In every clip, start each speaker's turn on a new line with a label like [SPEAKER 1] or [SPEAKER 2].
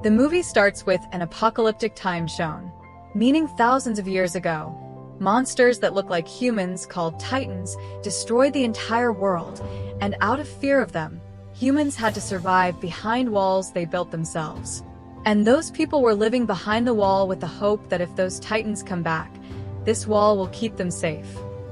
[SPEAKER 1] The movie starts with an apocalyptic time shown, meaning thousands of years ago. Monsters that look like humans, called Titans, destroyed the entire world, and out of fear of them, humans had to survive behind walls they built themselves. And those people were living behind the wall with the hope that if those Titans come back, this wall will keep them safe.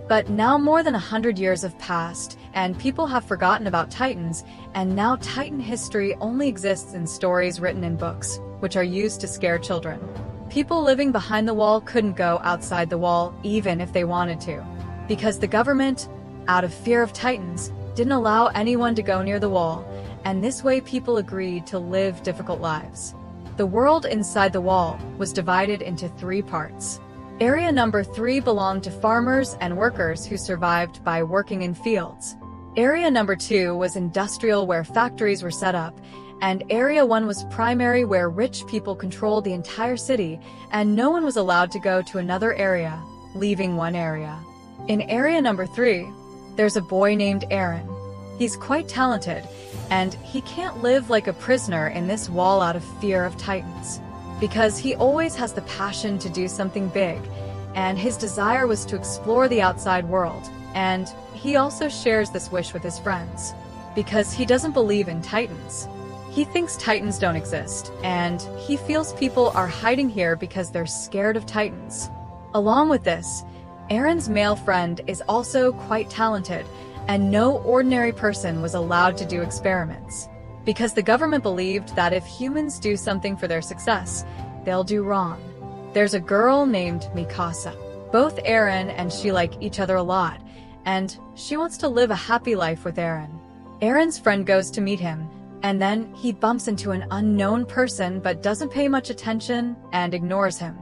[SPEAKER 1] But now more than 100 years have passed, and people have forgotten about Titans, and now Titan history only exists in stories written in books, which are used to scare children. People living behind the wall couldn't go outside the wall even if they wanted to, because the government, out of fear of Titans, didn't allow anyone to go near the wall, and this way people agreed to live difficult lives. The world inside the wall was divided into 3 parts. Area number 3 belonged to farmers and workers who survived by working in fields. Area number 2 was industrial, where factories were set up, and Area 1 was primary, where rich people controlled the entire city, and no one was allowed to go to another area, leaving one area. In Area number 3, there's a boy named Eren. He's quite talented, and he can't live like a prisoner in this wall out of fear of Titans, because he always has the passion to do something big, and his desire was to explore the outside world, and he also shares this wish with his friends, because he doesn't believe in Titans. He thinks Titans don't exist, and he feels people are hiding here because they're scared of Titans. Along with this, Eren's male friend is also quite talented, and no ordinary person was allowed to do experiments, because the government believed that if humans do something for their success, they'll do wrong. There's a girl named Mikasa. Both Eren and she like each other a lot, and she wants to live a happy life with Eren. Eren's friend goes to meet him, and then he bumps into an unknown person but doesn't pay much attention and ignores him.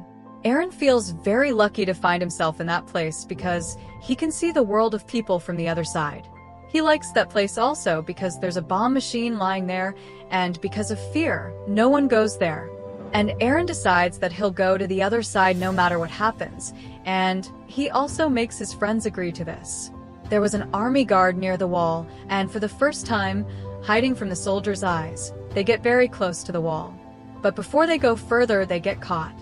[SPEAKER 1] Eren feels very lucky to find himself in that place because he can see the world of people from the other side. He likes that place also because there's a bomb machine lying there, and because of fear, no one goes there. And Eren decides that he'll go to the other side no matter what happens, and he also makes his friends agree to this. There was an army guard near the wall, and for the first time, hiding from the soldiers' eyes, they get very close to the wall. But before they go further, they get caught.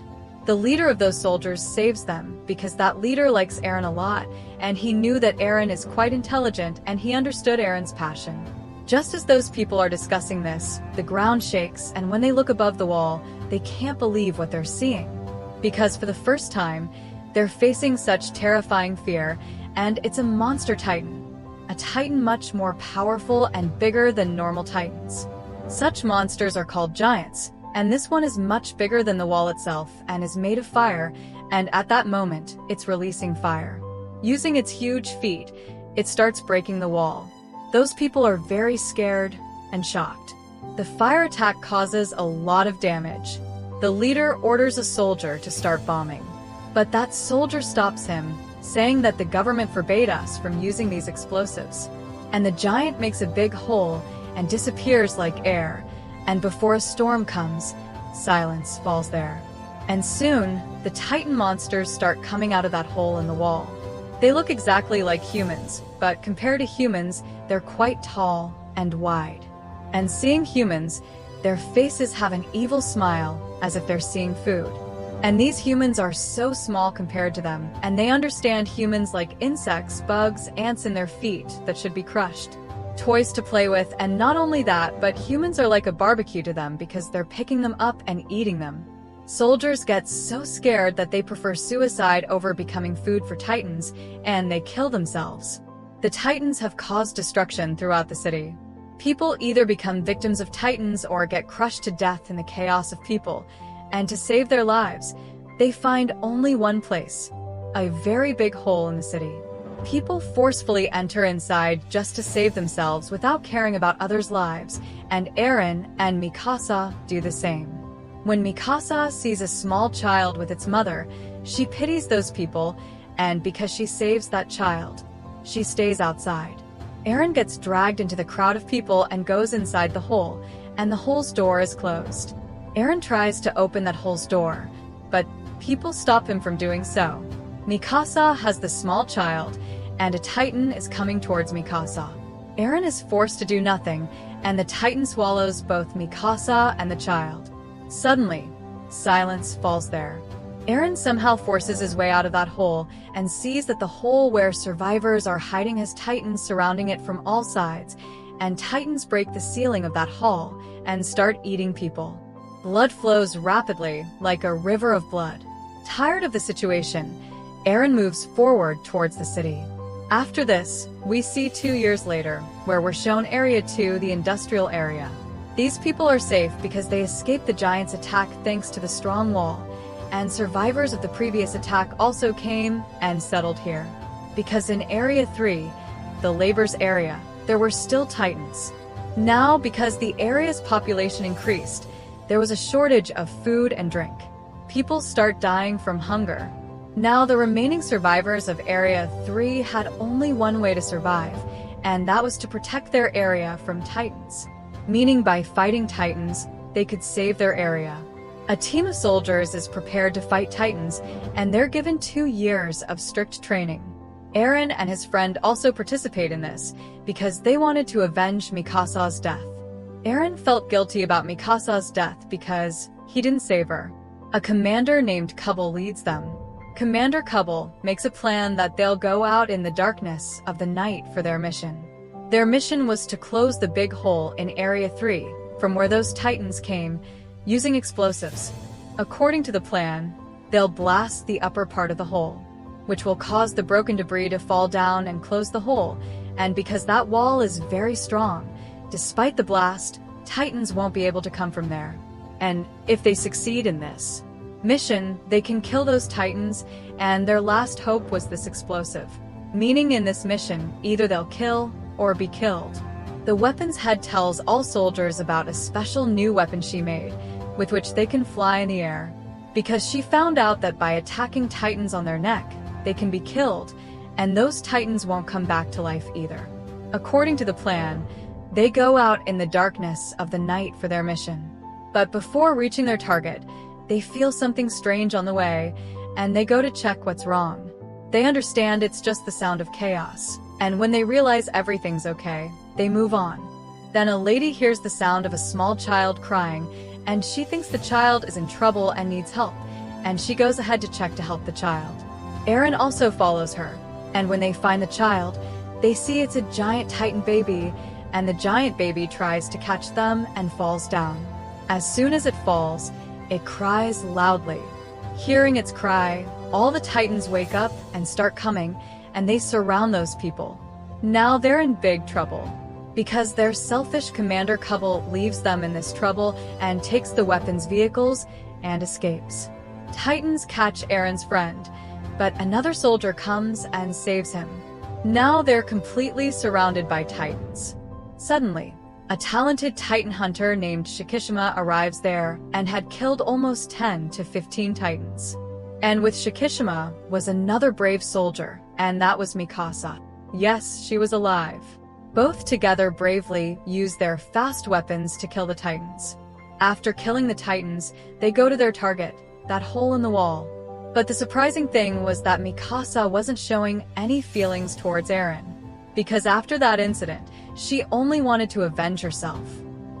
[SPEAKER 1] The leader of those soldiers saves them because that leader likes Eren a lot, and he knew that Eren is quite intelligent and he understood Eren's passion. Just as those people are discussing this, the ground shakes, and when they look above the wall, they can't believe what they're seeing. Because for the first time, they're facing such terrifying fear, and it's a monster Titan. A Titan much more powerful and bigger than normal Titans. Such monsters are called giants, and this one is much bigger than the wall itself and is made of fire, and at that moment, it's releasing fire. Using its huge feet, it starts breaking the wall. Those people are very scared and shocked. The fire attack causes a lot of damage. The leader orders a soldier to start bombing, but that soldier stops him, saying that the government forbade us from using these explosives. And the giant makes a big hole and disappears like air, and before a storm comes, silence falls there. And soon, the Titan monsters start coming out of that hole in the wall. They look exactly like humans, but compared to humans, they're quite tall and wide. And seeing humans, their faces have an evil smile, as if they're seeing food. And these humans are so small compared to them, and they understand humans like insects, bugs, ants in their feet that should be crushed. Toys to play with, and not only that, but humans are like a barbecue to them because they're picking them up and eating them. Soldiers get so scared that they prefer suicide over becoming food for Titans, and they kill themselves. The Titans have caused destruction throughout the city. People either become victims of Titans or get crushed to death in the chaos of people, and to save their lives, they find only one place, a very big hole in the city. People forcefully enter inside just to save themselves without caring about others' lives, and Eren and Mikasa do the same. When Mikasa sees a small child with its mother, she pities those people, and because she saves that child, she stays outside. Eren gets dragged into the crowd of people and goes inside the hole, and the hole's door is closed. Eren tries to open that hole's door, but people stop him from doing so. Mikasa has the small child, and a Titan is coming towards Mikasa. Eren is forced to do nothing, and the Titan swallows both Mikasa and the child. Suddenly, silence falls there. Eren somehow forces his way out of that hole and sees that the hole where survivors are hiding has titans surrounding it from all sides, and titans break the ceiling of that hall and start eating people. Blood flows rapidly, like a river of blood. Tired of the situation, Eren moves forward towards the city. After this, we see 2 years later, where we're shown Area 2, the industrial area. These people are safe because they escaped the giant's attack thanks to the strong wall, and survivors of the previous attack also came and settled here. Because in Area 3, the labor's area, there were still titans. Now, because the area's population increased, there was a shortage of food and drink. People start dying from hunger. Now, the remaining survivors of Area 3 had only one way to survive, and that was to protect their area from titans. Meaning by fighting titans, they could save their area. A team of soldiers is prepared to fight titans, and they're given 2 years of strict training. Eren and his friend also participate in this, because they wanted to avenge Mikasa's death. Eren felt guilty about Mikasa's death because he didn't save her. A commander named Kubble leads them. Commander Kubble makes a plan that they'll go out in the darkness of the night for their mission. Their mission was to close the big hole in Area 3, from where those titans came, using explosives. According to the plan, they'll blast the upper part of the hole, which will cause the broken debris to fall down and close the hole, and because that wall is very strong, despite the blast, titans won't be able to come from there. And if they succeed in this mission, they can kill those titans, and their last hope was this explosive. Meaning in this mission, either they'll kill or be killed. The weapon's head tells all soldiers about a special new weapon she made, with which they can fly in the air. Because she found out that by attacking titans on their neck, they can be killed, and those titans won't come back to life either. According to the plan, they go out in the darkness of the night for their mission. But before reaching their target, they feel something strange on the way, and they go to check what's wrong. They understand it's just the sound of chaos, and when they realize everything's okay, they move on. Then a lady hears the sound of a small child crying, and she thinks the child is in trouble and needs help, and she goes ahead to check to help the child. Eren also follows her, and when they find the child, they see it's a giant titan baby, and the giant baby tries to catch them and falls down. As soon as it falls, it cries loudly. Hearing its cry, all the titans wake up and start coming, and they surround those people. Now they're in big trouble, because their selfish commander Kubble leaves them in this trouble and takes the weapon's vehicles and escapes. Titans catch Eren's friend, but another soldier comes and saves him. Now they're completely surrounded by titans. Suddenly, a talented titan hunter named Shikishima arrives there and had killed almost 10 to 15 titans. And with Shikishima was another brave soldier, and that was Mikasa. Yes, she was alive. Both together bravely use their fast weapons to kill the titans. After killing the titans, they go to their target, that hole in the wall. But the surprising thing was that Mikasa wasn't showing any feelings towards Eren. Because after that incident, she only wanted to avenge herself.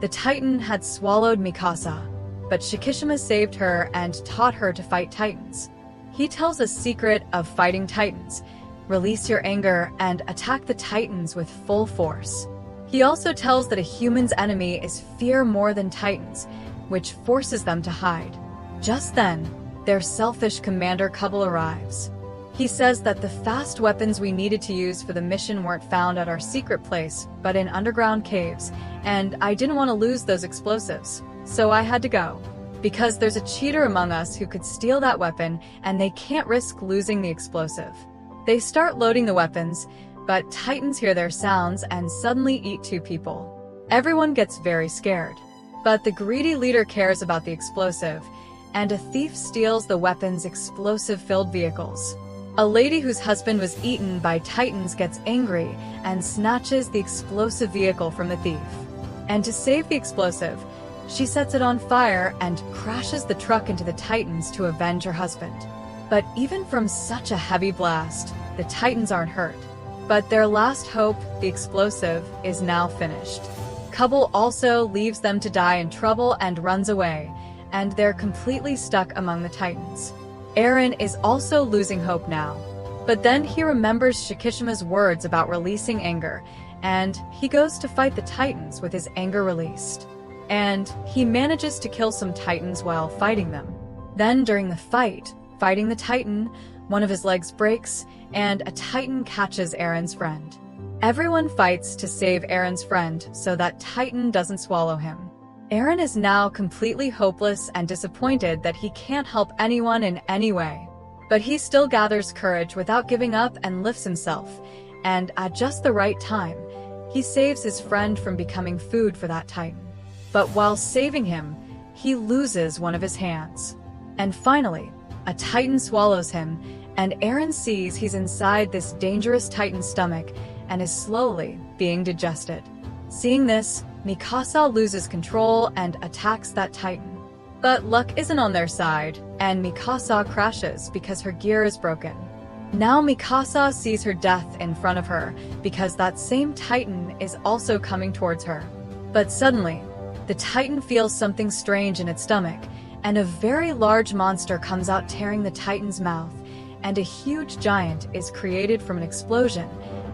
[SPEAKER 1] The titan had swallowed Mikasa, but Shikishima saved her and taught her to fight titans. He tells a secret of fighting titans: release your anger and attack the titans with full force. He also tells that a human's enemy is fear more than titans, which forces them to hide. Just then, their selfish commander Kubble arrives. He says that the fast weapons we needed to use for the mission weren't found at our secret place, but in underground caves, and I didn't want to lose those explosives, so I had to go. Because there's a cheater among us who could steal that weapon, and they can't risk losing the explosive. They start loading the weapons, but titans hear their sounds and suddenly eat 2 people. Everyone gets very scared. But the greedy leader cares about the explosive, and a thief steals the weapon's explosive-filled vehicles. A lady whose husband was eaten by titans gets angry and snatches the explosive vehicle from the thief. And to save the explosive, she sets it on fire and crashes the truck into the titans to avenge her husband. But even from such a heavy blast, the titans aren't hurt. But their last hope, the explosive, is now finished. Kubble also leaves them to die in trouble and runs away, and they're completely stuck among the Titans. Eren is also losing hope now. But then he remembers Shikishima's words about releasing anger, and he goes to fight the Titans with his anger released. And he manages to kill some Titans while fighting them. Then during the fighting the Titan, one of his legs breaks, and a Titan catches Eren's friend. Everyone fights to save Eren's friend so that Titan doesn't swallow him. Eren is now completely hopeless and disappointed that he can't help anyone in any way. But he still gathers courage without giving up and lifts himself, and at just the right time, he saves his friend from becoming food for that Titan. But while saving him, he loses one of his hands. And finally, a Titan swallows him, and Eren sees he's inside this dangerous Titan's stomach and is slowly being digested. Seeing this, Mikasa loses control and attacks that Titan. But luck isn't on their side, and Mikasa crashes because her gear is broken. Now Mikasa sees her death in front of her because that same Titan is also coming towards her. But suddenly, the Titan feels something strange in its stomach, and a very large monster comes out tearing the Titan's mouth, and a huge giant is created from an explosion,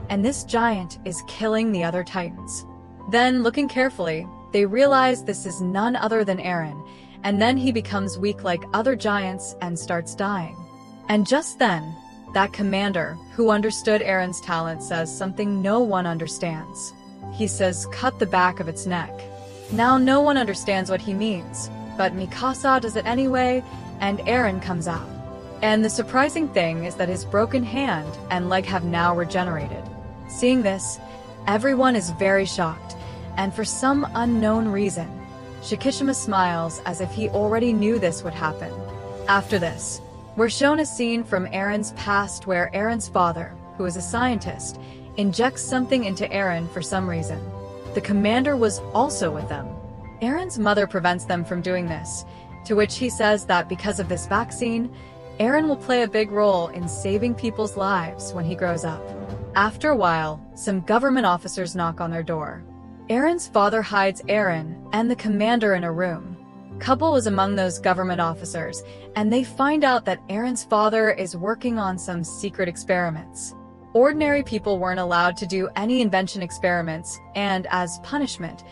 [SPEAKER 1] and this giant is killing the other Titans. Then, looking carefully, they realize this is none other than Eren, and then he becomes weak like other giants and starts dying. And just then, that commander, who understood Eren's talent, says something no one understands. He says, "Cut the back of its neck." Now no one understands what he means, but Mikasa does it anyway, and Eren comes out. And the surprising thing is that his broken hand and leg have now regenerated. Seeing this, everyone is very shocked, and for some unknown reason, Shikishima smiles as if he already knew this would happen. After this, we're shown a scene from Eren's past where Eren's father, who is a scientist, injects something into Eren for some reason. The commander was also with them. Eren's mother prevents them from doing this, to which he says that because of this vaccine, Eren will play a big role in saving people's lives when he grows up. After a while, some government officers knock on their door. Eren's father hides Eren and the commander in a room. Couple is among those government officers, and they find out that Eren's father is working on some secret experiments. Ordinary people weren't allowed to do any invention experiments, and as punishment,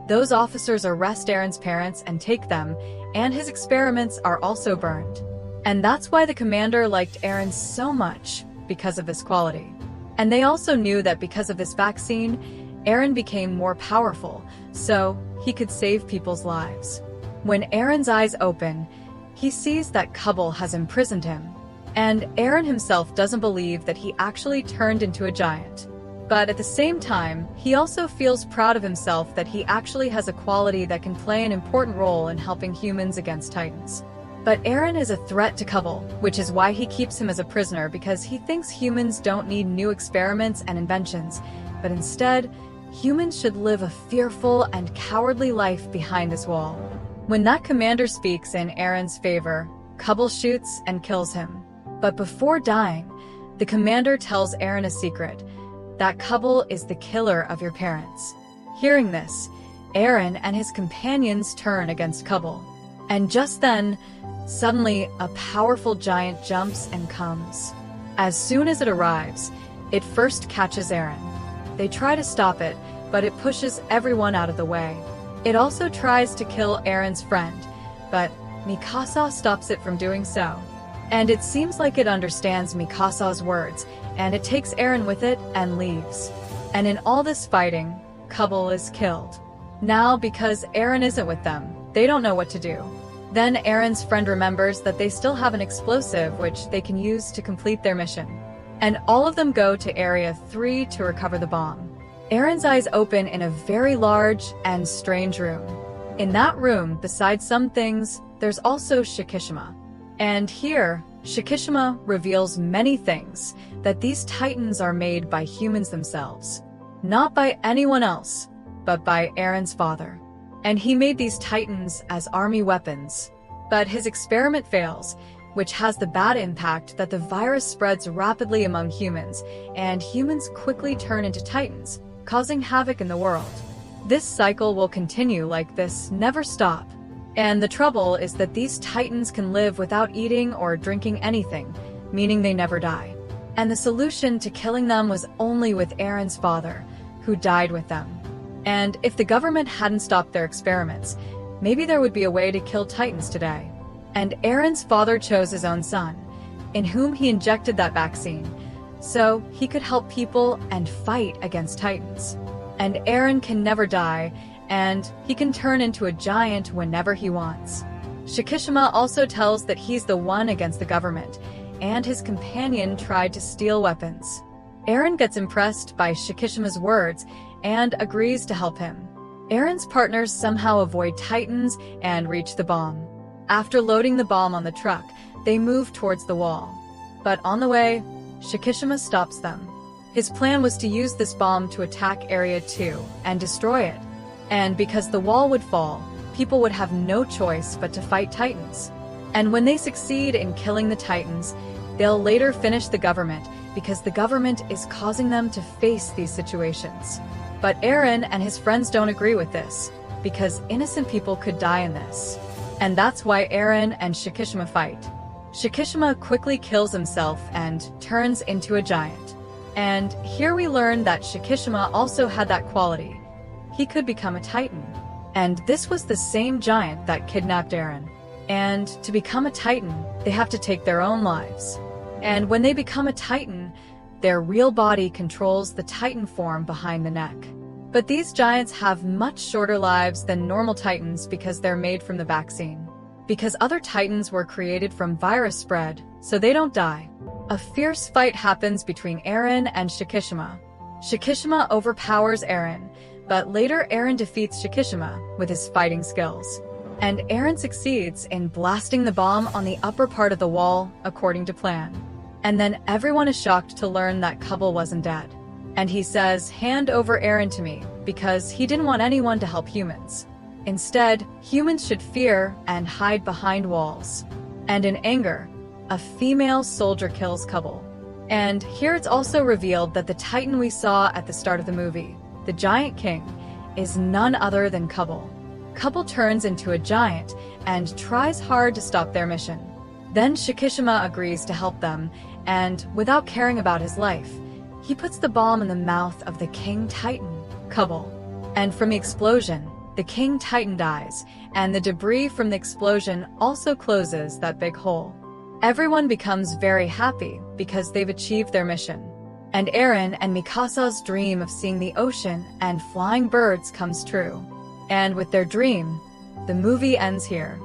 [SPEAKER 1] those officers arrest Eren's parents and take them, and his experiments are also burned. And that's why the commander liked Eren so much, because of this quality. And they also knew that because of this vaccine, Eren became more powerful, so he could save people's lives. When Eren's eyes open, he sees that Kubble has imprisoned him. And Eren himself doesn't believe that he actually turned into a giant. But at the same time, he also feels proud of himself that he actually has a quality that can play an important role in helping humans against Titans. But Eren is a threat to Kubble, which is why he keeps him as a prisoner, because he thinks humans don't need new experiments and inventions, but instead, humans should live a fearful and cowardly life behind this wall. When that commander speaks in Eren's favor, Kubble shoots and kills him. But before dying, the commander tells Eren a secret, that Kubble is the killer of your parents. Hearing this, Eren and his companions turn against Kubble. And just then, suddenly a powerful giant jumps and comes. As soon as it arrives, it first catches Eren. They try to stop it, but it pushes everyone out of the way. It also tries to kill Eren's friend, but Mikasa stops it from doing so. And it seems like it understands Mikasa's words, and it takes Eren with it and leaves. And in all this fighting, Kubble is killed. Now, because Eren isn't with them, they don't know what to do. Then Eren's friend remembers that they still have an explosive which they can use to complete their mission. And all of them go to Area 3 to recover the bomb. Eren's eyes open in a very large and strange room. In that room, besides some things, there's also Shikishima. And here, Shikishima reveals many things, that these Titans are made by humans themselves. Not by anyone else, but by Eren's father. And he made these Titans as army weapons. But his experiment fails, which has the bad impact that the virus spreads rapidly among humans, and humans quickly turn into Titans, causing havoc in the world. This cycle will continue like this, never stop. And the trouble is that these Titans can live without eating or drinking anything, meaning they never die. And the solution to killing them was only with Eren's father, who died with them. And if the government hadn't stopped their experiments, maybe there would be a way to kill Titans today. And Eren's father chose his own son, in whom he injected that vaccine, so he could help people and fight against Titans. And Eren can never die, and he can turn into a giant whenever he wants. Shikishima also tells that he's the one against the government, and his companion tried to steal weapons. Eren gets impressed by Shikishima's words and agrees to help him. Eren's partners somehow avoid Titans and reach the bomb. After loading the bomb on the truck, they move towards the wall. But on the way, Shikishima stops them. His plan was to use this bomb to attack Area 2 and destroy it. And because the wall would fall, people would have no choice but to fight Titans. And when they succeed in killing the Titans, they'll later finish the government because the government is causing them to face these situations. But Eren and his friends don't agree with this, because innocent people could die in this. And that's why Eren and Shikishima fight. Shikishima quickly kills himself and turns into a giant. And here we learn that Shikishima also had that quality. He could become a Titan. And this was the same giant that kidnapped Eren. And to become a Titan, they have to take their own lives. And when they become a Titan, their real body controls the Titan form behind the neck. But these giants have much shorter lives than normal Titans because they're made from the vaccine. Because other Titans were created from virus spread, so they don't die. A fierce fight happens between Eren and Shikishima. Shikishima overpowers Eren, but later Eren defeats Shikishima with his fighting skills. And Eren succeeds in blasting the bomb on the upper part of the wall, according to plan. And then everyone is shocked to learn that Kubble wasn't dead. And he says, "Hand over Eren to me," because he didn't want anyone to help humans. Instead, humans should fear and hide behind walls. And in anger, a female soldier kills Kubble. And here it's also revealed that the Titan we saw at the start of the movie, the Giant King, is none other than Kubble. Kubble turns into a giant and tries hard to stop their mission. Then Shikishima agrees to help them, and without caring about his life, he puts the bomb in the mouth of the King Titan, Kubble. And from the explosion, the King Titan dies, and the debris from the explosion also closes that big hole. Everyone becomes very happy because they've achieved their mission. And Eren and Mikasa's dream of seeing the ocean and flying birds comes true. And with their dream, the movie ends here.